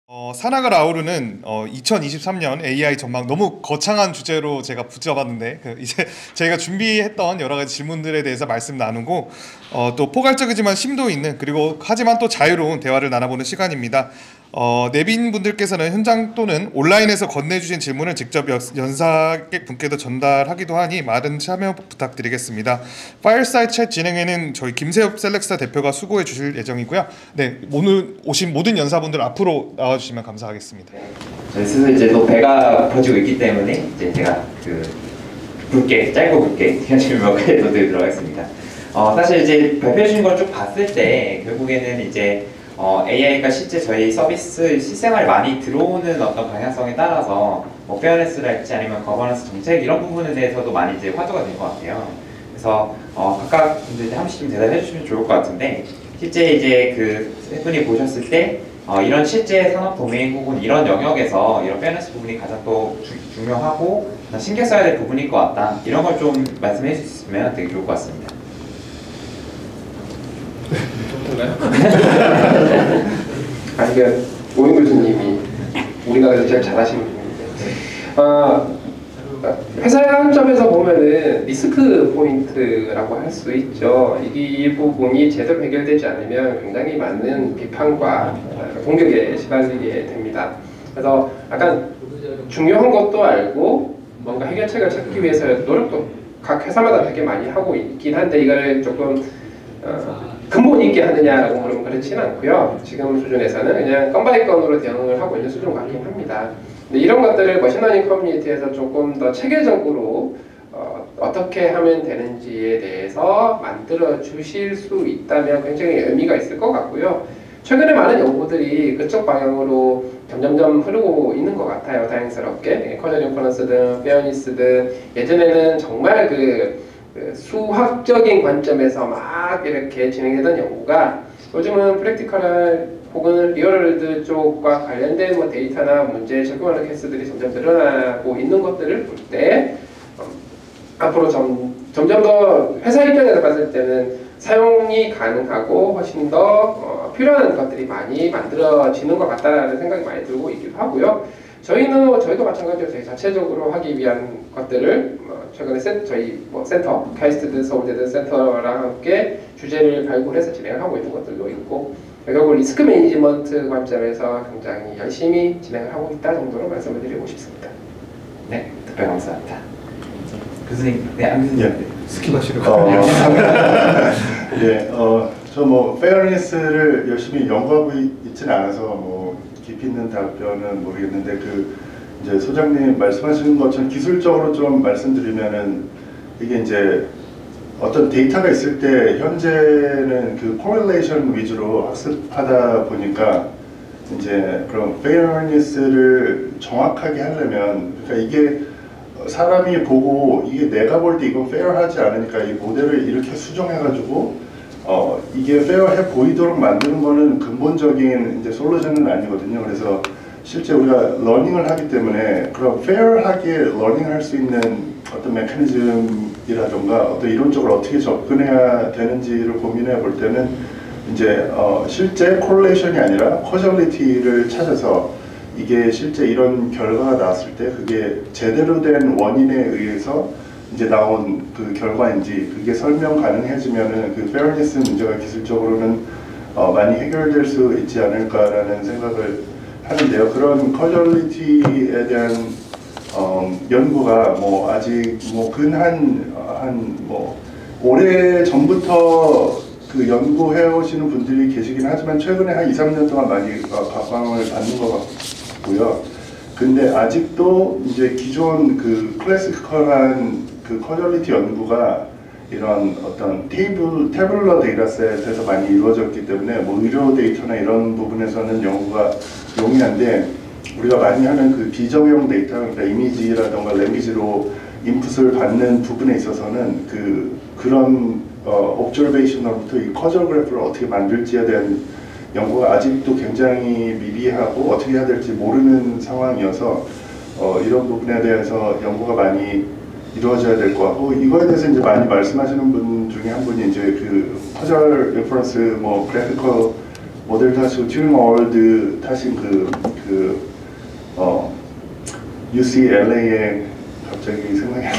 산악을 아우르는 2023년 AI 전망 너무 거창한 주제로 제가 붙여봤는데 이제 저희가 준비했던 여러 가지 질문들에 대해서 말씀 나누고 또 포괄적이지만 심도 있는 그리고 하지만 또 자유로운 대화를 나눠보는 시간입니다. 내빈 분들께서는 현장 또는 온라인에서 건네주신 질문을 직접 연사객 분께도 전달하기도 하니 많은 참여 부탁드리겠습니다. 파이어사이드 챗 진행에는 저희 김세엽 셀렉스타 대표가 수고해 주실 예정이고요. 네, 오늘 오신 모든 연사분들 앞으로 나와주시면 감사하겠습니다. 네, 저희 스스로 이제 또 배가 고파지고 있기 때문에 이제 제가 짧고 굵게 질문 몇 가지 더 드리도록 하겠습니다. 사실 이제 발표해 주신 걸 쭉 봤을 때 결국에는 이제 AI가 실제 저희 서비스 실생활에 많이 들어오는 어떤 방향성에 따라서 뭐 페어네스랄지 아니면 거버넌스 정책 이런 부분에 대해서도 많이 이제 화두가 될 것 같아요. 그래서 각각 분들 한 번씩 좀 대답해 주시면 좋을 것 같은데 실제 이제 세 분이 보셨을 때 이런 실제 산업 도메인 혹은 이런 영역에서 이런 페어네스 부분이 가장 또 중요하고 신경 써야 될 부분일 것 같다 이런 걸 좀 말씀해 주실 수 있으면 되게 좋을 것 같습니다. 아니 오영 교수님이 우리나라에서 제일 잘하시는 분인데 회사의 관점에서 보면은 리스크 포인트라고 할 수 있죠. 이 부분이 제대로 해결되지 않으면 굉장히 많은 비판과 공격에 시달리게 됩니다. 그래서 약간 중요한 것도 알고 뭔가 해결책을 찾기 위해서 노력도 각 회사마다 되게 많이 하고 있긴 한데 이거를 조금 근본 있게 하느냐라고 물으면 그렇지는 않고요. 지금 수준에서는 그냥 건바이 건으로 대응을 하고 있는 수준 같긴 합니다. 근데 이런 것들을 머신러닝 커뮤니티에서 조금 더 체계적으로 어떻게 하면 되는지에 대해서 만들어 주실 수 있다면 굉장히 의미가 있을 것 같고요. 최근에 많은 연구들이 그쪽 방향으로 점점점 흐르고 있는 것 같아요. 다행스럽게 커널 인퍼런스든 페어니스든 예전에는 정말 수학적인 관점에서 막 이렇게 진행되던 연구가 요즘은 프랙티컬한 혹은 리얼월드 쪽과 관련된 데이터나 문제에 적용하는 케이스들이 점점 늘어나고 있는 것들을 볼 때 앞으로 점점 더 회사 입장에서 봤을 때는 사용이 가능하고 훨씬 더 필요한 것들이 많이 만들어지는 것 같다라는 생각이 많이 들고 있기도 하고요. 저희도 마찬가지로 저희 자체적으로 하기 위한 것들을 최근에 저희 센터, 카이스트든 서울대든 센터랑 함께 주제를 발굴해서 진행을 하고 있는 것들도 있고 결국 리스크 매니지먼트 관점에서 굉장히 열심히 진행을 하고 있다 정도로 말씀을 드리고 싶습니다. 네, 답변 감사합니다. 교수님, 네, 안 교수님. 스킵하시려고. 예, 저 페어니스를 열심히 연구하고 있지는 않아서 깊이 있는 답변은 모르겠는데 이제 소장님 말씀하시는 것처럼 기술적으로 좀 말씀드리면은 이게 이제 어떤 데이터가 있을 때 현재는 코릴레이션 위주로 학습하다 보니까 이제 그런 페어니스를 정확하게 하려면 그러니까 이게 사람이 보고 이게 내가 볼 때 이건 페어하지 않으니까 이 모델을 이렇게 수정해가지고 이게 페어해 보이도록 만드는 거는 근본적인 이제 솔루션은 아니거든요. 그래서 실제 우리가 러닝을 하기 때문에 그런 페어하게 러닝할 수 있는 어떤 메커니즘이라던가 어떤 이론적으로 어떻게 접근해야 되는지를 고민해 볼 때는 이제 실제 콜레이션이 아니라 커저리티를 찾아서 이게 실제 이런 결과가 나왔을 때 그게 제대로 된 원인에 의해서 이제 나온 결과인지 그게 설명 가능해지면은 페어니스 문제가 기술적으로는 많이 해결될 수 있지 않을까라는 생각을 하는데요. 그런 커저리티에 대한 연구가 아직 오래 전부터 연구해 오시는 분들이 계시긴 하지만 최근에 한 2, 3년 동안 많이 각광을 받는 것 같고요. 근데 아직도 이제 기존 클래시컬한 커저리티 연구가 이런 어떤 태블러 데이터셋에서 많이 이루어졌기 때문에 의료 데이터나 이런 부분에서는 연구가 용이한데 우리가 많이 하는 비정형 데이터, 그러니까 이미지라던가 랭귀지로 인풋을 받는 부분에 있어서는 그런 옵저베이셔널부터 이 커저 그래프를 어떻게 만들지에 대한 연구가 아직도 굉장히 미비하고 어떻게 해야 될지 모르는 상황이어서 이런 부분에 대해서 연구가 많이 이루어져야 될 것 같고 이거에 대해서 이제 많이 말씀하시는 분 중에 한 분이 이제 커저 인퍼런스 그래피컬 모델 타시고 튜링 어워드 타신 UCLA에 갑자기 생각이 안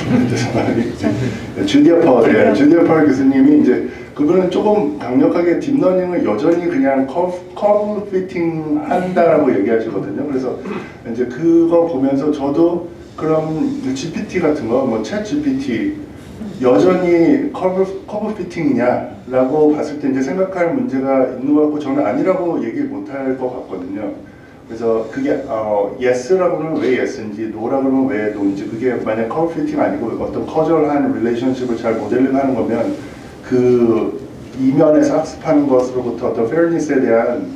나는데 주디아 파월 교수님이 이제 그분은 조금 강력하게 딥러닝을 여전히 그냥 커브 피팅 한다라고 얘기하시거든요. 그래서 이제 그거 보면서 저도 그런 GPT 같은 거, 뭐 챗 GPT 여전히 커브 피팅이냐라고 봤을 때 이제 생각할 문제가 있는 것 같고 저는 아니라고 얘기 못할 것 같거든요. 그래서 그게 yes라고 하면 왜 yes인지 no라고 하면 왜 no인지 그게 만약 커브 피팅 아니고 어떤 커저럴한 릴레이션십을 잘 모델링하는 거면 그 이면에서 학습하는 것으로부터 어떤 fairness에 대한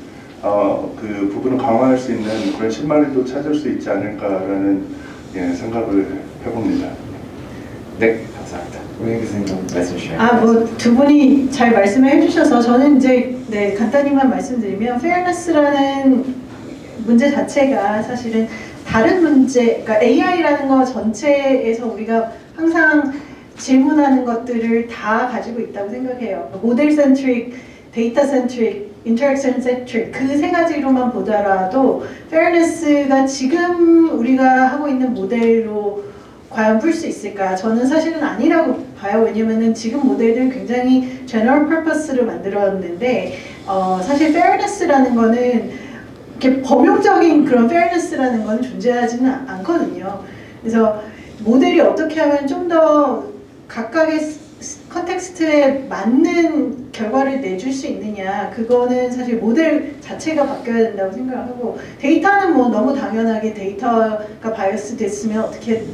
그 부분을 강화할 수 있는 그런 신말리도 찾을 수 있지 않을까라는 생각을 해봅니다. 네, 감사합니다. 우리 교수님 말씀 주시면. 뭐 두 분이 잘 말씀을 해주셔서 저는 이제 간단히만 말씀드리면 fairness라는 문제 자체가 사실은 다른 문제, 그러니까 AI라는 거 전체에서 우리가 항상 질문하는 것들을 다 가지고 있다고 생각해요. 모델 센트릭, 데이터 센트릭, 인터랙션 센트릭 그 세 가지로만 보더라도 fairness가 지금 우리가 하고 있는 모델로 과연 풀 수 있을까? 저는 사실은 아니라고 봐요. 왜냐면은 지금 모델들 굉장히 general purpose로 만들었는데 사실 fairness라는 거는 이렇게 범용적인 그런 fairness라는 건 존재하지는 않거든요. 그래서 모델이 어떻게 하면 좀 더 각각의 컨텍스트에 맞는 결과를 내줄 수 있느냐, 그거는 사실 모델 자체가 바뀌어야 된다고 생각하고, 데이터는 뭐 너무 당연하게 데이터가 바이어스 됐으면 어떻게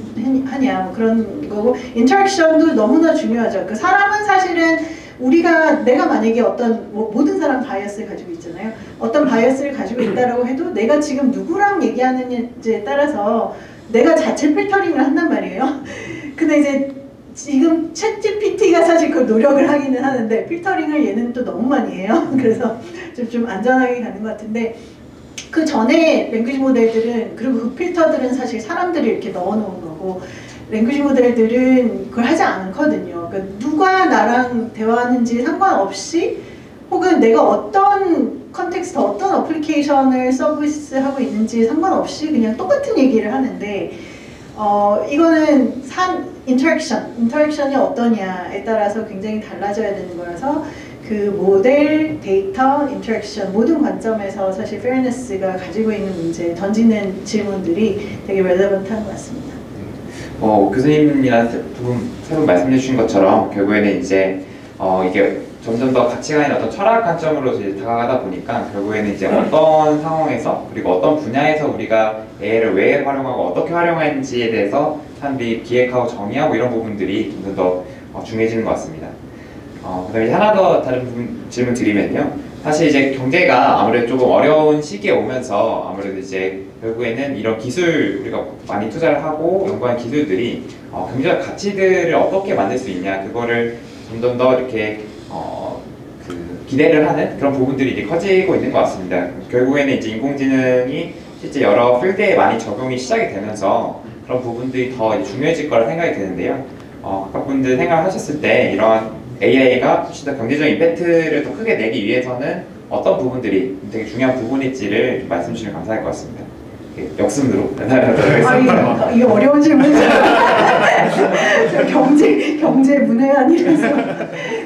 하냐 뭐 그런 거고, 인터랙션도 너무나 중요하죠. 그 사람은 사실은 내가 만약에 어떤 모든 사람 바이어스를 가지고 있잖아요. 어떤 바이어스를 가지고 있다라고 해도 내가 지금 누구랑 얘기하는지에 따라서 내가 자체 필터링을 한단 말이에요. 근데 이제 지금 챗GPT가 사실 그 노력을 하기는 하는데 필터링을 얘는 또 너무 많이 해요. 그래서 좀 안전하게 가는 것 같은데, 그 전에 랭귀지 모델들은, 그리고 그 필터들은 사실 사람들이 이렇게 넣어놓은 거고, 랭귀지 모델들은 그걸 하지 않거든요. 그러니까 누가 나랑 대화하는지 상관없이, 혹은 내가 어떤 컨텍스트, 어떤 어플리케이션을 서비스하고 있는지 상관없이 그냥 똑같은 얘기를 하는데, 이거는 인터랙션이 어떠냐에 따라서 굉장히 달라져야 되는 거라서 그 모델, 데이터, 인터랙션 모든 관점에서 사실 페어니스가 가지고 있는 문제, 던지는 질문들이 되게 렐레번트한 것 같습니다. 교수님이랑 세 분 말씀해 주신 것처럼 결국에는 이제 이게 점점 더 가치가 있는 어떤 철학 관점으로 이제 다가가다 보니까 결국에는 이제 어떤 상황에서 그리고 어떤 분야에서 우리가 AI를 왜 활용하고 어떻게 활용하는지에 대해서 사람들이 기획하고 정의하고 이런 부분들이 점점 더 중요해지는 것 같습니다. 그다음에 하나 더 다른 질문 드리면요. 사실 이제 경제가 아무래도 조금 어려운 시기에 오면서 아무래도 이제 결국에는 이런 기술 우리가 많이 투자를 하고 연구한 기술들이 경제적 가치들을 어떻게 만들 수 있냐, 그거를 점점 더 이렇게 기대를 하는 그런 부분들이 이제 커지고 있는 것 같습니다. 결국에는 이제 인공지능이 실제 여러 필드에 많이 적용이 시작이 되면서 그런 부분들이 더 중요해질 거라 생각이 드는데요. 각각 분들 생각하셨을 때 이러한 AI가 훨씬 더 경제적인 임팩트를 더 크게 내기 위해서는 어떤 부분들이 되게 중요한 부분일지를 좀 말씀 주시면 감사할 것 같습니다. 역순으로 이게 어려운 질문이죠. 경제 문외한이라서.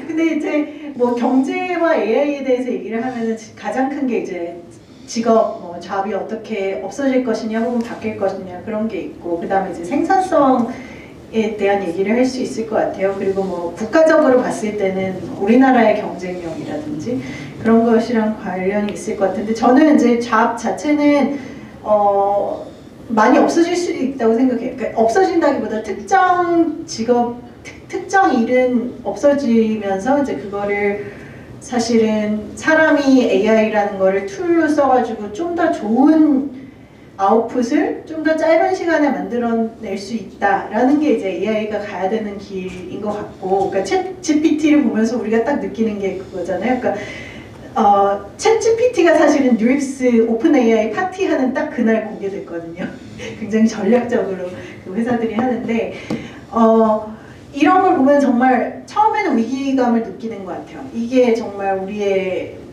근데 이제 뭐 경제와 AI에 대해서 얘기를 하면은 가장 큰 게 이제 직업, 잡이 어떻게 없어질 것이냐 혹은 바뀔 것이냐 그런 게 있고, 그 다음에 이제 생산성에 대한 얘기를 할 수 있을 것 같아요. 그리고 뭐 국가적으로 봤을 때는 우리나라의 경쟁력이라든지 그런 것이랑 관련이 있을 것 같은데, 저는 이제 잡 자체는 많이 없어질 수 있다고 생각해요. 그러니까 없어진다기보다 특정 직업, 특정 일은 없어지면서 이제 그거를 사실은 사람이 AI라는 거를 툴로 써가지고 좀 더 좋은 아웃풋을 좀 더 짧은 시간에 만들어낼 수 있다라는 게 이제 AI가 가야 되는 길인 것 같고, 그러니까 챗 GPT를 보면서 우리가 딱 느끼는 게 그거잖아요. 그러니까 챗 GPT가 사실은 뉴익스 오픈 AI 파티하는 딱 그날 공개됐거든요. 굉장히 전략적으로 그 회사들이 하는데 이런 걸 보면 정말 처음에는 위기감을 느끼는 것 같아요. 이게 정말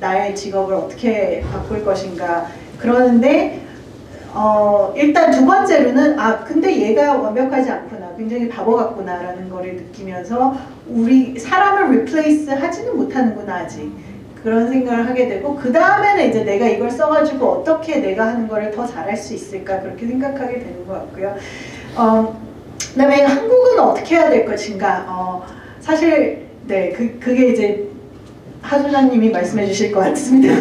나의 직업을 어떻게 바꿀 것인가. 그러는데 일단 두 번째로는 근데 얘가 완벽하지 않구나, 굉장히 바보 같구나라는 거를 느끼면서 우리 사람을 replace 하지는 못하는구나 아직, 그런 생각을 하게 되고, 그 다음에는 이제 내가 이걸 써가지고 어떻게 내가 하는 거를 더 잘할 수 있을까, 그렇게 생각하게 되는 것 같고요. 그다음에 한국은 어떻게 해야 될 것인가. 사실 네, 그게 이제 하 소장님이 말씀해 주실 것 같습니다.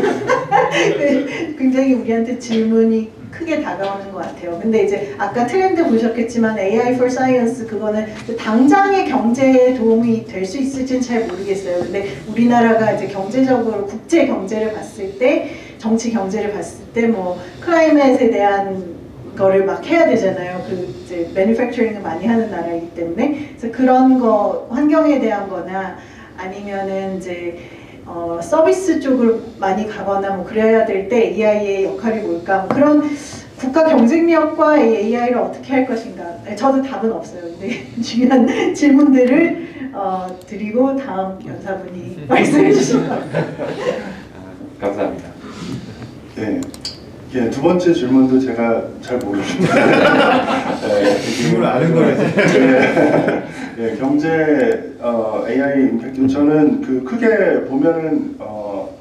굉장히 우리한테 질문이 크게 다가오는 것 같아요. 근데 이제 아까 트렌드 보셨겠지만 AI for Science, 그거는 당장의 경제에 도움이 될 수 있을지는 잘 모르겠어요. 근데 우리나라가 이제 경제적으로 국제 경제를 봤을 때, 정치 경제를 봤을 때 뭐 클라이밋에 대한 거를 막 해야 되잖아요. 이제 매니팩처링을 많이 하는 나라이기 때문에. 그래서 그런 거, 환경에 대한 거나 아니면은 이제 서비스 쪽을 많이 가거나 뭐 그래야 될 때 AI의 역할이 뭘까, 뭐 그런 국가 경쟁력과 AI를 어떻게 할 것인가. 저도 답은 없어요. 근데 중요한 질문들을 드리고 다음 연사분이 말씀해 주실 것 같아요. 감사합니다. 네. 예, 두 번째 질문도 제가 잘 모르겠습니다. 질문을 아는 거야지. 예, 경제 AI 임팩트, 저는 크게 보면은 뭐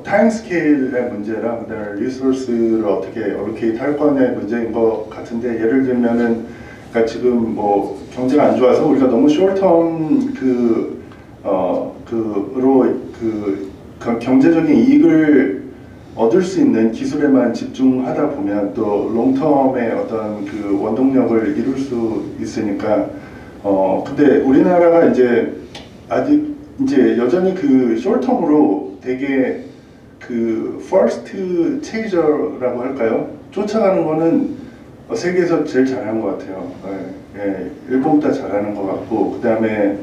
타임 스케일의 문제랑 그다음에 리소스를 어떻게 어로케이트 할 거냐의 문제인 것 같은데, 예를 들면은 그러니까 지금 뭐 경제가 안 좋아서 우리가 너무 숏텀 경제적인 이익을 얻을 수 있는 기술에만 집중하다 보면 또 롱텀의 어떤 원동력을 이룰 수 있으니까, 근데 우리나라가 이제 아직 이제 여전히 숏텀으로 되게 퍼스트 체이저라고 할까요? 쫓아가는 거는 세계에서 제일 잘하는 것 같아요. 일본보다 잘하는 것 같고, 그 다음에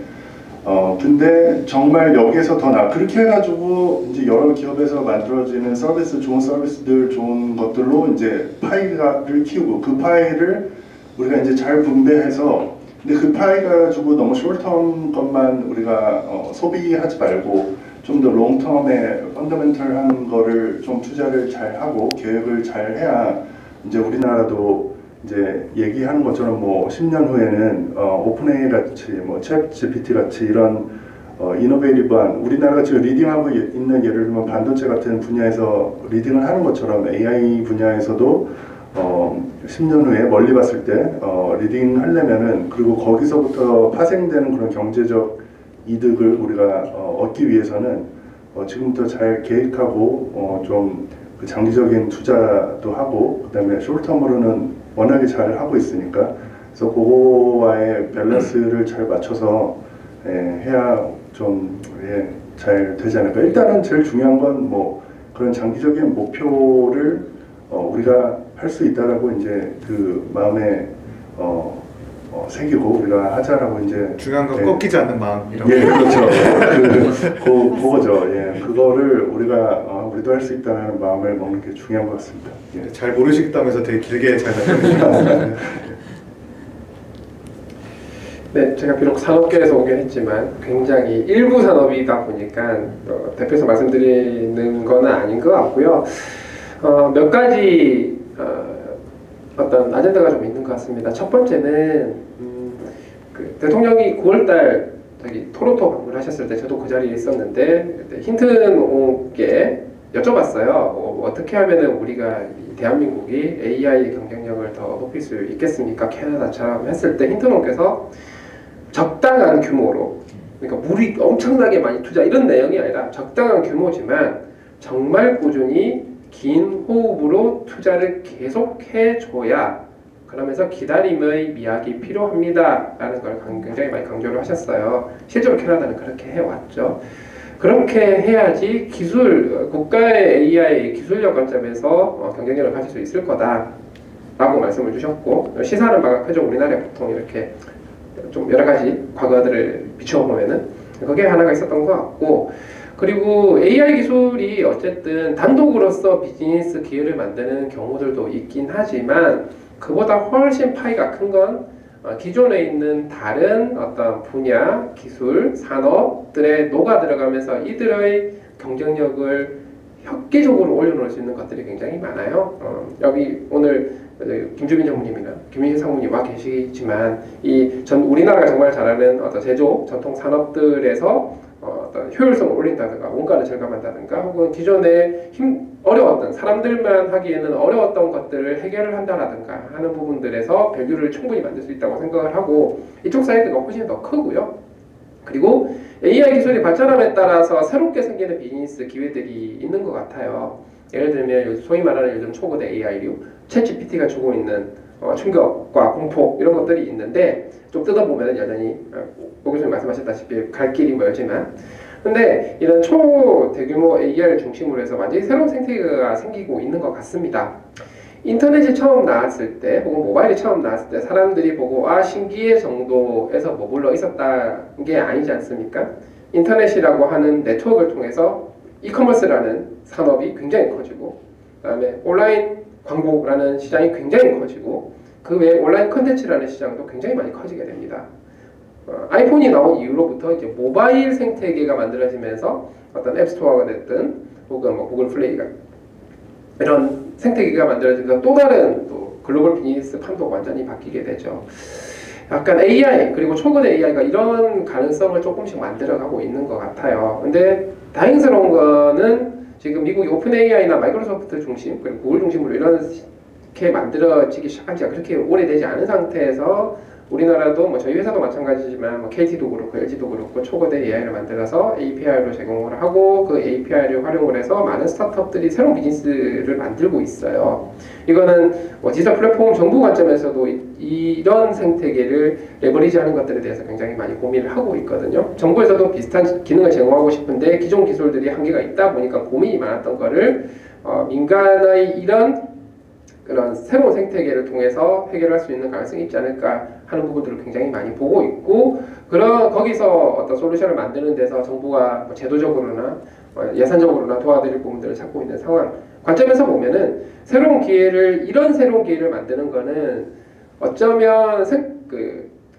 근데 정말 여기서 더 그렇게 해가지고 이제 여러 기업에서 만들어지는 서비스, 좋은 서비스들, 좋은 것들로 이제 파이를 키우고, 그 파이를 우리가 이제 잘 분배해서, 근데 그 파이 가지고 너무 숏텀 것만 우리가 소비하지 말고 좀 더 롱텀에 펀더멘털한 거를 좀 투자를 잘 하고 계획을 잘 해야, 이제 우리나라도 이제 얘기하는 것처럼 뭐 10년 후에는 오픈AI 같이, 뭐 챗 GPT 같이 이런 이노베이티브한, 우리나라가 지금 리딩하고 있는, 예를 들면 반도체 같은 분야에서 리딩을 하는 것처럼 AI 분야에서도 10년 후에 멀리 봤을 때 리딩 하려면은, 그리고 거기서부터 파생되는 그런 경제적 이득을 우리가 얻기 위해서는 지금부터 잘 계획하고 좀 장기적인 투자도 하고, 그 다음에 숏텀으로는 워낙에 잘 하고 있으니까, 그래서 그거와의 밸런스를 잘 맞춰서 해야 좀 잘 되지 않을까. 일단은 제일 중요한 건 뭐 그런 장기적인 목표를 우리가 할 수 있다라고 이제 마음에 새기고 우리가 하자라고 이제, 중요한 건 꺾이지 않는 마음이라고. 예, 그렇죠. 그거죠. 예, 그거를 우리도 할 수 있다는 마음을 먹는 게 중요한 것 같습니다. 예. 잘 모르시겠다면서 되게 길게 잘 답변해주셨습니다. 네, 제가 비록 산업계에서 오긴 했지만 굉장히 일부 산업이다 보니까 대표해서 말씀드리는 건 아닌 것 같고요. 몇 가지 어떤 아젠다가 좀 있는 것 같습니다. 첫 번째는 대통령이 9월달 토론토 방문하셨을 때 저도 그 자리에 있었는데, 힌튼옥에 여쭤봤어요. 어떻게 하면은 우리가 대한민국이 AI 경쟁력을 더 높일 수 있겠습니까? 캐나다처럼 했을 때 힌튼옥께서 적당한 규모로, 그러니까 물이 엄청나게 많이 투자 이런 내용이 아니라 적당한 규모지만 정말 꾸준히 긴 호흡으로 투자를 계속해줘야, 그러면서 기다림의 미학이 필요합니다 라는 걸 굉장히 많이 강조를 하셨어요. 실제로 캐나다는 그렇게 해왔죠. 그렇게 해야지 국가의 AI 기술력 관점에서 경쟁력을 가질 수 있을 거다 라고 말씀을 주셨고, 시사하는 바가 크죠. 우리나라에 보통 이렇게 좀 여러 가지 과거들을 비춰보면은 그게 하나가 있었던 것 같고, 그리고 AI 기술이 어쨌든 단독으로서 비즈니스 기회를 만드는 경우들도 있긴 하지만, 그보다 훨씬 파이가 큰 건 기존에 있는 다른 어떤 분야, 기술, 산업들에 녹아 들어가면서 이들의 경쟁력을 획기적으로 올려놓을 수 있는 것들이 굉장히 많아요. 여기 오늘 김주빈 전무님이나 김민희 상무님 와 계시지만 우리나라가 정말 잘하는 어떤 제조 전통 산업들에서 어떤 효율성을 올린다든가 원가를 절감한다든가 혹은 기존에 어려웠던 사람들만 하기에는 어려웠던 것들을 해결을 한다라든가 하는 부분들에서 밸류를 충분히 만들 수 있다고 생각을 하고 이쪽 사이드가 훨씬 더 크고요. 그리고 AI 기술이 발전함에 따라서 새롭게 생기는 비즈니스 기회들이 있는 것 같아요. 예를 들면 소위 말하는 요즘 초거대 AI류, 챗GPT가 주고 있는 충격과 공포 이런 것들이 있는데 좀 뜯어보면 여전히 오 교수님 말씀하셨다시피 갈 길이 멀지만 근데 이런 초대규모 AI를 중심으로 해서 완전히 새로운 생태계가 생기고 있는 것 같습니다. 인터넷이 처음 나왔을 때 혹은 모바일이 처음 나왔을 때 사람들이 보고 신기해 정도에서 머물러 있었다는 게 아니지 않습니까? 인터넷이라고 하는 네트워크를 통해서 이커머스라는 산업이 굉장히 커지고 그다음에 온라인 광고라는 시장이 굉장히 커지고 그 외에 온라인 컨텐츠라는 시장도 굉장히 많이 커지게 됩니다. 아이폰이 나온 이후로부터 이제 모바일 생태계가 만들어지면서 어떤 앱스토어가 됐든 혹은 구글 플레이가 이런 생태계가 만들어지면서 또 다른 또 글로벌 비즈니스 판도가 완전히 바뀌게 되죠. 약간 AI 그리고 초거대 AI가 이런 가능성을 조금씩 만들어가고 있는 것 같아요. 근데 다행스러운 거는 지금 미국의 오픈 AI나 마이크로소프트 중심 그리고 구글 중심으로 이렇게 만들어지기 시작한 지가 그렇게 오래되지 않은 상태에서 우리나라도 저희 회사도 마찬가지지만 KT도 그렇고 LG도 그렇고 초거대 AI를 만들어서 API로 제공을 하고 그 API를 활용을 해서 많은 스타트업들이 새로운 비즈니스를 만들고 있어요. 이거는 디지털 플랫폼 정부 관점에서도 이런 생태계를 레버리지하는 것들에 대해서 굉장히 많이 고민을 하고 있거든요. 정부에서도 비슷한 기능을 제공하고 싶은데 기존 기술들이 한계가 있다 보니까 고민이 많았던 거를 민간의 이런 그런 새로운 생태계를 통해서 해결할 수 있는 가능성이 있지 않을까 하는 부분들을 굉장히 많이 보고 있고 거기서 어떤 솔루션을 만드는 데서 정부가 제도적으로나 예산적으로나 도와드릴 부분들을 찾고 있는 상황 관점에서 보면은 이런 새로운 기회를 만드는 거는 어쩌면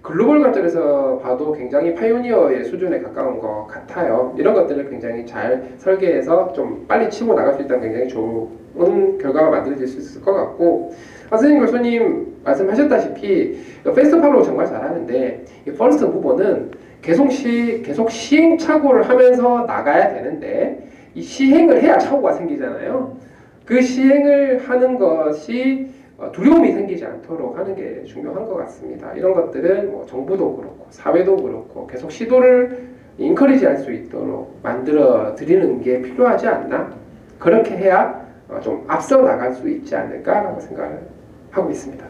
글로벌 관점에서 봐도 굉장히 파이오니어의 수준에 가까운 것 같아요. 이런 것들을 굉장히 잘 설계해서 좀 빨리 치고 나갈 수 있다면 굉장히 좋은 결과가 만들어질 수 있을 것 같고 선생님 교수님 말씀하셨다시피 패스트 팔로우 정말 잘하는데 이 퍼스트 무버는 계속 시행착오를 하면서 나가야 되는데 이 시행을 해야 착오가 생기잖아요. 그 시행을 하는 것이 두려움이 생기지 않도록 하는 게 중요한 것 같습니다. 이런 것들은 정부도 그렇고 사회도 그렇고 계속 시도를 인커리지할 수 있도록 만들어 드리는 게 필요하지 않나? 그렇게 해야 좀 앞서 나갈 수 있지 않을까라고 생각을 하고 있습니다.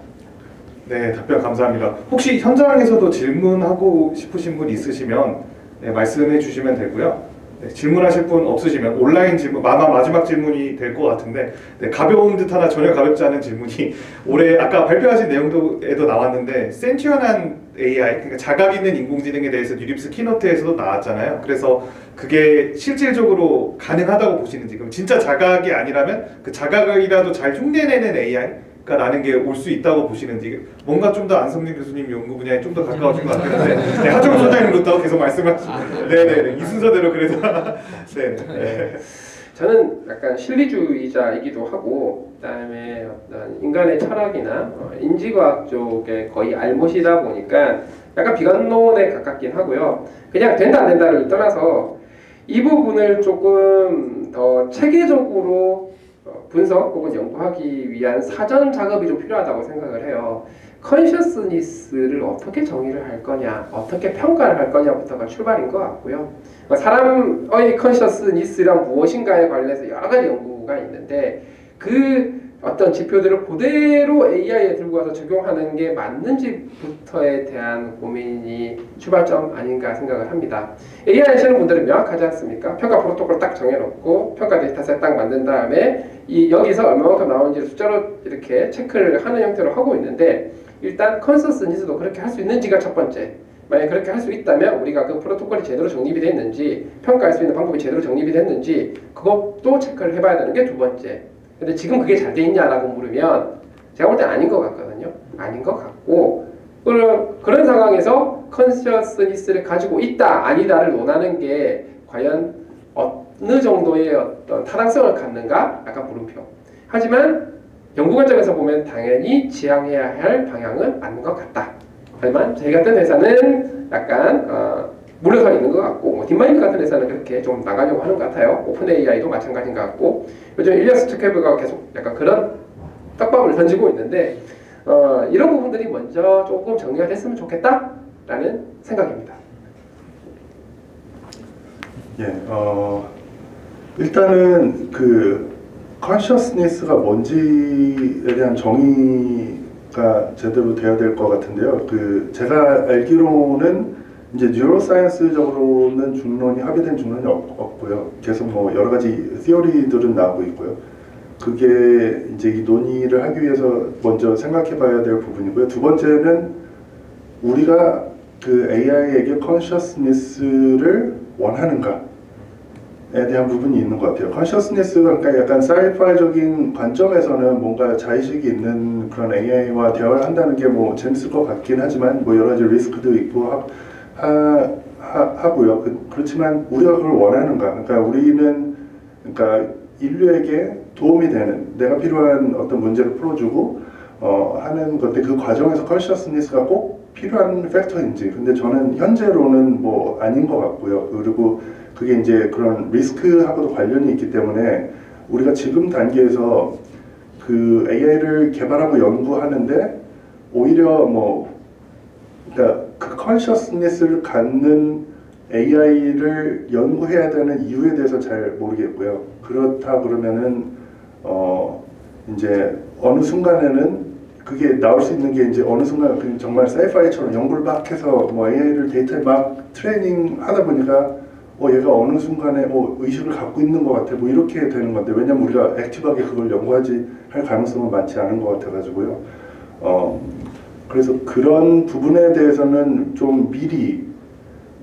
네, 답변 감사합니다. 혹시 현장에서도 질문하고 싶으신 분 있으시면 말씀해 주시면 되고요. 질문하실 분 없으시면 온라인 질문, 아마 마지막 질문이 될 것 같은데 가벼운 듯하나 전혀 가볍지 않은 질문이 올해 아까 발표하신 내용에도 나왔는데 센티언한 AI, 그러니까 자각 있는 인공지능에 대해서 뉴립스 키노트에서도 나왔잖아요. 그래서 그게 실질적으로 가능하다고 보시는지, 그럼 진짜 자각이 아니라면 그 자각이라도 잘 흉내내는 AI가 라는 게 올 수 있다고 보시는지, 뭔가 좀 더 안성민 교수님 연구 분야에 좀 더 가까워진 것 같은데 하정우 소장님부터 계속 말씀하시죠. 네네, 이 순서대로 그래서 네. 저는 약간 실리주의자이기도 하고 그다음에 어떤 인간의 철학이나 인지과학 쪽에 거의 알못이다 보니까 약간 비관론에 가깝긴 하고요. 그냥 된다 안 된다를 떠나서 이 부분을 조금 더 체계적으로 분석 혹은 연구하기 위한 사전 작업이 좀 필요하다고 생각을 해요. 컨셔스니스를 어떻게 정의를 할 거냐, 어떻게 평가를 할 거냐부터가 출발인 것 같고요. 사람의 컨셔스니스란 무엇인가에 관련해서 여러 가지 연구가 있는데 그 어떤 지표들을 그대로 AI에 들고 와서 적용하는 게 맞는지부터에 대한 고민이 출발점 아닌가 생각을 합니다. AI 하시는 분들은 명확하지 않습니까? 평가 프로토콜 딱 정해놓고 평가 데이터셋 딱 만든 다음에 여기서 얼마만큼 나오는지를 숫자로 이렇게 체크를 하는 형태로 하고 있는데 일단 컨센서스니스도 그렇게 할 수 있는지가 첫 번째. 만약 그렇게 할 수 있다면 우리가 그 프로토콜이 제대로 정립이 됐는지 평가할 수 있는 방법이 제대로 정립이 됐는지 그것도 체크를 해봐야 되는 게 두 번째. 근데 지금 그게 잘 돼 있냐라고 물으면 제가 볼 때 아닌 것 같거든요. 아닌 것 같고 그런 상황에서 컨셔스니스를 가지고 있다 아니다를 논하는 게 과연 어느 정도의 어떤 타당성을 갖는가? 약간 물음표. 하지만 연구 관점에서 보면 당연히 지향해야 할 방향은 맞는 것 같다. 하지만 저희 같은 회사는 약간 물러서 있는 것 같고, 뭐 딥마인드 같은 회사는 그렇게 좀 나가려고 하는 것 같아요. 오픈 AI도 마찬가지인 것 같고, 요즘 일리아스 투케브가 계속 약간 그런 떡밥을 던지고 있는데, 이런 부분들이 먼저 조금 정리가 됐으면 좋겠다라는 생각입니다. 예, 일단은 그 consciousness가 뭔지에 대한 정의가 제대로 돼야 될 것 같은데요. 그 제가 알기로는 이제 뉴로사이언스적으로는 중론이 합의된 중론이 없고요. 계속 뭐 여러 가지 티어리들은 나오고 있고요. 그게 이제 이 논의를 하기 위해서 먼저 생각해봐야 될 부분이고요. 두 번째는 우리가 그 AI에게 consciousness를 원하는가에 대한 부분이 있는 것 같아요. consciousness가 그러니까 약간 사이파이적인 관점에서는 뭔가 자의식이 있는 그런 AI와 대화를 한다는 게 뭐 재밌을 것 같긴 하지만 뭐 여러 가지 리스크도 있고 하고요. 그렇지만 우리가 그걸 원하는가? 그러니까 우리는 그러니까 인류에게 도움이 되는 내가 필요한 어떤 문제를 풀어주고 하는 건데 그 과정에서 consciousness가 꼭 필요한 팩터인지 근데 저는 현재로는 뭐 아닌 것 같고요. 그리고 그게 이제 그런 리스크하고도 관련이 있기 때문에 우리가 지금 단계에서 그 AI를 개발하고 연구하는데 오히려 뭐 그러니까 그 consciousness를 갖는 AI를 연구해야 되는 이유에 대해서 잘 모르겠고요. 그렇다 그러면은 이제 어느 순간에는 그게 나올 수 있는 게 이제 어느 순간 정말 사이파이처럼 연구를 막 해서 뭐 AI를 데이터에 막 트레이닝 하다 보니까 얘가 어느 순간에 의식을 갖고 있는 것 같아 뭐 이렇게 되는 건데 왜냐면 우리가 액티브하게 그걸 연구하지 할 가능성은 많지 않은 것 같아가지고요. 그래서 그런 부분에 대해서는 좀 미리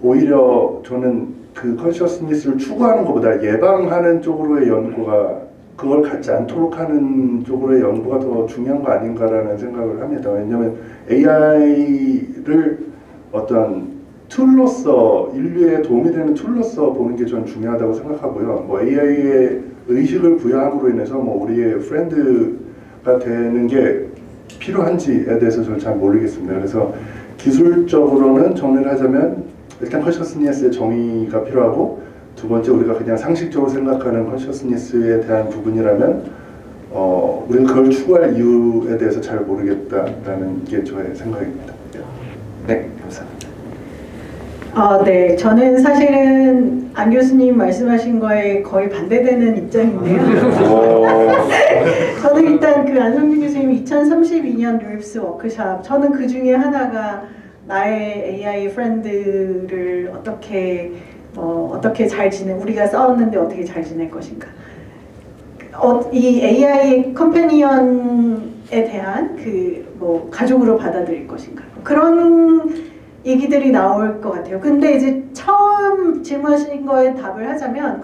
오히려 저는 그 컨셔스니스를 추구하는 것보다 예방하는 쪽으로의 연구가 그걸 갖지 않도록 하는 쪽으로의 연구가 더 중요한 거 아닌가라는 생각을 합니다. 왜냐하면 AI를 어떤 툴로서 인류에 도움이 되는 툴로서 보는 게 전 중요하다고 생각하고요. 뭐 AI의 의식을 부여함으로 인해서 뭐 우리의 프렌드가 되는 게 필요한지에 대해서 저는 잘 모르겠습니다. 그래서 기술적으로는 정리를 하자면 일단 컨셔스니스의 정의가 필요하고 두 번째 우리가 그냥 상식적으로 생각하는 컨셔스니스에 대한 부분이라면 우리는 그걸 추구할 이유에 대해서 잘 모르겠다라는 게 저의 생각입니다. 네, 감사합니다. 네, 저는 사실은 안 교수님 말씀하신 거에 거의 반대되는 입장인데요. 저는 일단 그 안성준 교수님 2032년 루입스 워크샵, 저는 그 중에 하나가 나의 AI 프렌드를 어떻게 잘 우리가 싸웠는데 어떻게 잘 지낼 것인가. 이 AI 컴패니언에 대한 뭐 가족으로 받아들일 것인가. 그런 얘기들이 나올 것 같아요. 근데 이제 처음 질문하신 거에 답을 하자면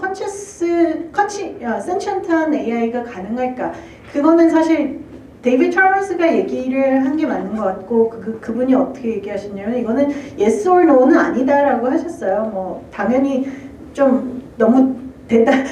센션트한 AI가 가능할까? 그거는 사실 데이비드 찰머스가 얘기를 한 게 맞는 것 같고 그분이 어떻게 얘기하셨냐면 이거는 yes or no는 아니다라고 하셨어요. 뭐 당연히 좀 너무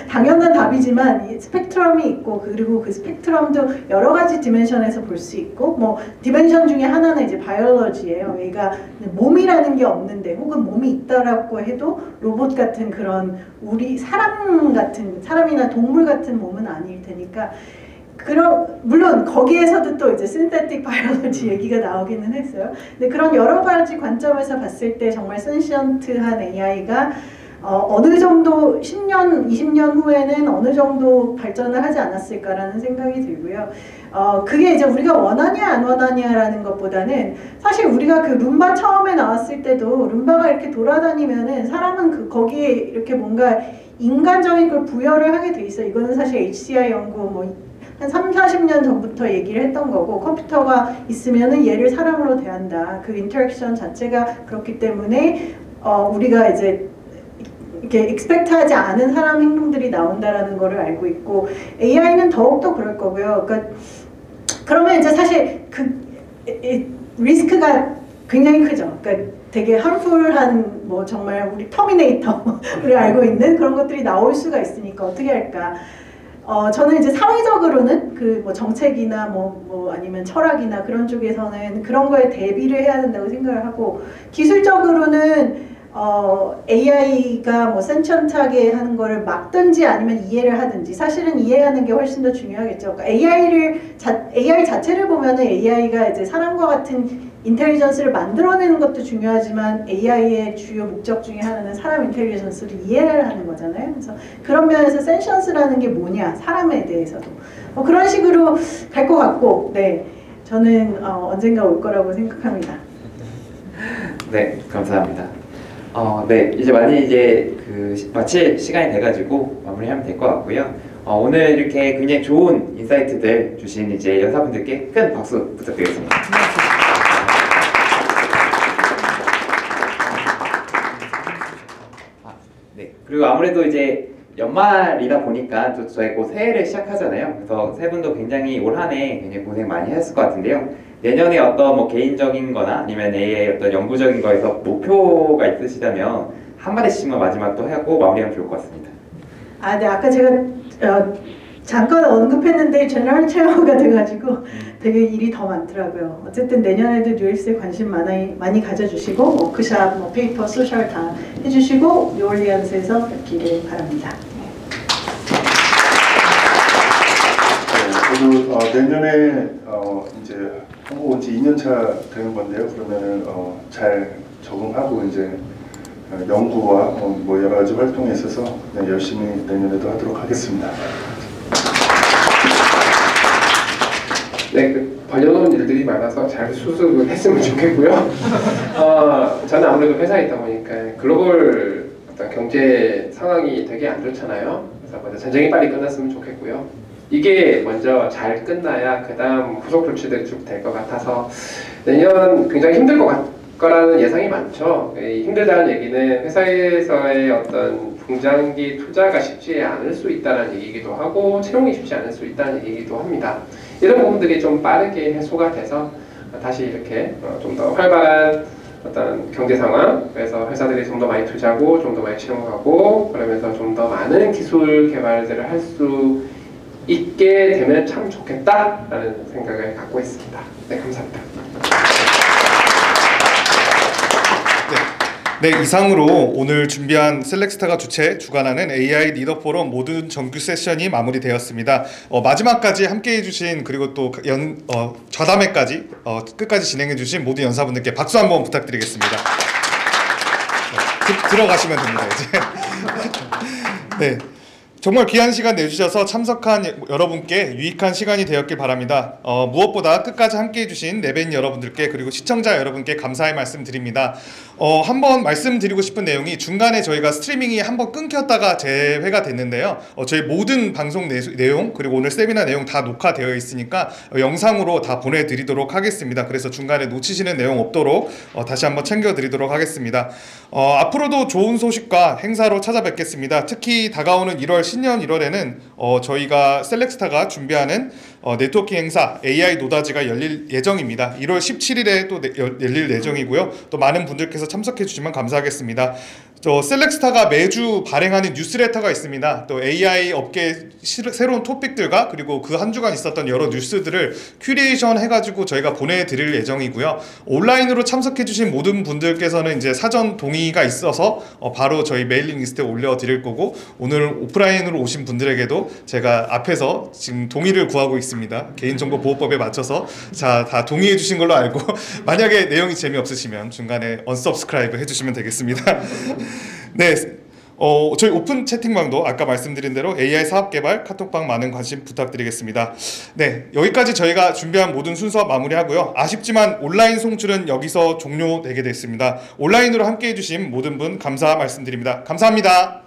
당연한 답이지만 스펙트럼이 있고 그리고 그 스펙트럼도 여러 가지 디멘션에서 볼 수 있고 뭐 디멘션 중에 하나는 이제 바이올로지예요. 얘가 몸이라는 게 없는데 혹은 몸이 있다라고 해도 로봇 같은 그런 우리 사람이나 동물 같은 몸은 아닐 테니까 물론 거기에서도 또 이제 신테틱 바이올로지 얘기가 나오기는 했어요. 근데 그런 여러 가지 관점에서 봤을 때 정말 센션트한 AI가 어느 정도 10년, 20년 후에는 어느 정도 발전을 하지 않았을까라는 생각이 들고요. 그게 이제 우리가 원하냐 안 원하냐라는 것보다는 사실 우리가 그 룸바 처음에 나왔을 때도 룸바가 이렇게 돌아다니면은 사람은 거기에 이렇게 뭔가 인간적인 걸 부여를 하게 돼 있어요. 이거는 사실 HCI 연구 한 30-40년 전부터 얘기를 했던 거고 컴퓨터가 있으면은 얘를 사람으로 대한다. 그 인터랙션 자체가 그렇기 때문에 우리가 이제 이렇게 expect하지 않은 사람 행동들이 나온다라는 거를 알고 있고 AI는 더욱더 그럴 거고요. 그러니까 그러면 이제 사실 그 리스크가 굉장히 크죠. 그러니까 되게 harmful한 뭐 정말 우리 터미네이터를 알고 있는 그런 것들이 나올 수가 있으니까 어떻게 할까? 저는 이제 사회적으로는 그 뭐 정책이나 뭐 아니면 철학이나 그런 쪽에서는 그런 거에 대비를 해야 된다고 생각을 하고, 기술적으로는 AI가 뭐 센천하게 하는 거를 막든지 아니면 이해를 하든지, 사실은 이해하는 게 훨씬 더 중요하겠죠. 그러니까 AI 자체를 보면은 AI가 이제 사람과 같은 인텔리전스를 만들어내는 것도 중요하지만 AI의 주요 목적 중에 하나는 사람 인텔리전스를 이해를 하는 거잖아요. 그래서 그런 면에서 센션스라는 게 뭐냐, 사람에 대해서도 그런 식으로 갈 것 같고, 네, 저는 언젠가 올 거라고 생각합니다. 네, 감사합니다. 네, 이제 많이 이제 마칠 시간이 돼가지고 마무리하면 될 것 같고요. 오늘 이렇게 굉장히 좋은 인사이트들 주신 이제 연사분들께 큰 박수 부탁드리겠습니다. 네, 그리고 아무래도 이제 연말이다 보니까 또 저희 곧 새해를 시작하잖아요. 그래서 세 분도 굉장히 올 한 해 굉장히 고생 많이 하셨을 것 같은데요. 내년에 어떤 뭐 개인적인 거나 아니면 AI 어떤 연구적인 거에서 목표가 있으시다면 한마디씩만 마지막 또 하고 마무리하면 좋을 것 같습니다. 네, 아까 제가 잠깐 언급했는데 제너럴 체어가 돼가지고 되게 일이 더 많더라고요. 어쨌든 내년에도 뉴올리언스에 관심 많이 가져주시고 워크샵, 뭐 페이퍼, 소셜 다 해주시고 뉴올리언스에서 뵙기를 바랍니다. 저도 내년에 이제 한국 온 지 2년차 되는 건데요. 그러면은 잘 적응하고 이제 연구와 뭐 여러 가지 활동에 있어서 열심히 내년에도 하도록 하겠습니다. 네, 벌려놓은 일들이 많아서 잘 수습을 했으면 좋겠고요. 저는 아무래도 회사에 있다 보니까 글로벌 어떤 경제 상황이 되게 안 좋잖아요. 그래서 먼저 전쟁이 빨리 끝났으면 좋겠고요. 이게 먼저 잘 끝나야 그 다음 후속 조치들이 쭉 될 것 같아서 내년 굉장히 힘들 거라는 예상이 많죠. 이 힘들다는 얘기는 회사에서의 어떤 중장기 투자가 쉽지 않을 수 있다는 얘기이기도 하고 채용이 쉽지 않을 수 있다는 얘기이기도 합니다. 이런 부분들이 좀 빠르게 해소가 돼서 다시 이렇게 좀 더 활발한 어떤 경제 상황, 그래서 회사들이 좀 더 많이 투자하고 좀 더 많이 채용하고 그러면서 좀 더 많은 기술 개발들을 할 수 있게 되면 참 좋겠다라는 생각을 갖고 있습니다. 네, 감사합니다. 네, 이상으로 오늘 준비한 셀렉스타가 주관하는 AI 리더 포럼 모든 정규 세션이 마무리되었습니다. 마지막까지 함께 해주신, 그리고 또 좌담회까지 끝까지 진행해주신 모든 연사분들께 박수 한번 부탁드리겠습니다. 들어가시면 됩니다, 이제. 네. 정말 귀한 시간 내주셔서 참석한 여러분께 유익한 시간이 되었길 바랍니다. 무엇보다 끝까지 함께 해주신 네벤 여러분들께, 그리고 시청자 여러분께 감사의 말씀 드립니다. 한번 말씀드리고 싶은 내용이, 중간에 저희가 스트리밍이 한번 끊겼다가 재회가 됐는데요. 저희 모든 방송 내용 그리고 오늘 세미나 내용 다 녹화되어 있으니까 영상으로 다 보내드리도록 하겠습니다. 그래서 중간에 놓치시는 내용 없도록 다시 한번 챙겨드리도록 하겠습니다. 앞으로도 좋은 소식과 행사로 찾아뵙겠습니다. 특히 다가오는 1월 신년 1월에는 저희가 셀렉스타가 준비하는 네트워킹 행사 AI 노다지가 열릴 예정입니다. 1월 17일에 또 열릴 예정이고요. 또 많은 분들께서 참석해 주시면 감사하겠습니다. 셀렉스타가 매주 발행하는 뉴스레터가 있습니다. 또 AI 업계 새로운 토픽들과 그리고 그 한 주간 있었던 여러 뉴스들을 큐레이션 해가지고 저희가 보내드릴 예정이고요. 온라인으로 참석해 주신 모든 분들께서는 이제 사전 동의가 있어서 바로 저희 메일링 리스트에 올려드릴 거고, 오늘 오프라인으로 오신 분들에게도 제가 앞에서 지금 동의를 구하고 있습니다. 개인정보보호법에 맞춰서 다 동의해 주신 걸로 알고 만약에 내용이 재미없으시면 중간에 언서브스크라이브 해주시면 되겠습니다. 네, 저희 오픈 채팅방도 아까 말씀드린 대로 AI 사업개발 카톡방 많은 관심 부탁드리겠습니다. 네, 여기까지 저희가 준비한 모든 순서 마무리하고요. 아쉽지만 온라인 송출은 여기서 종료되게 됐습니다. 온라인으로 함께 해주신 모든 분 감사 말씀드립니다. 감사합니다.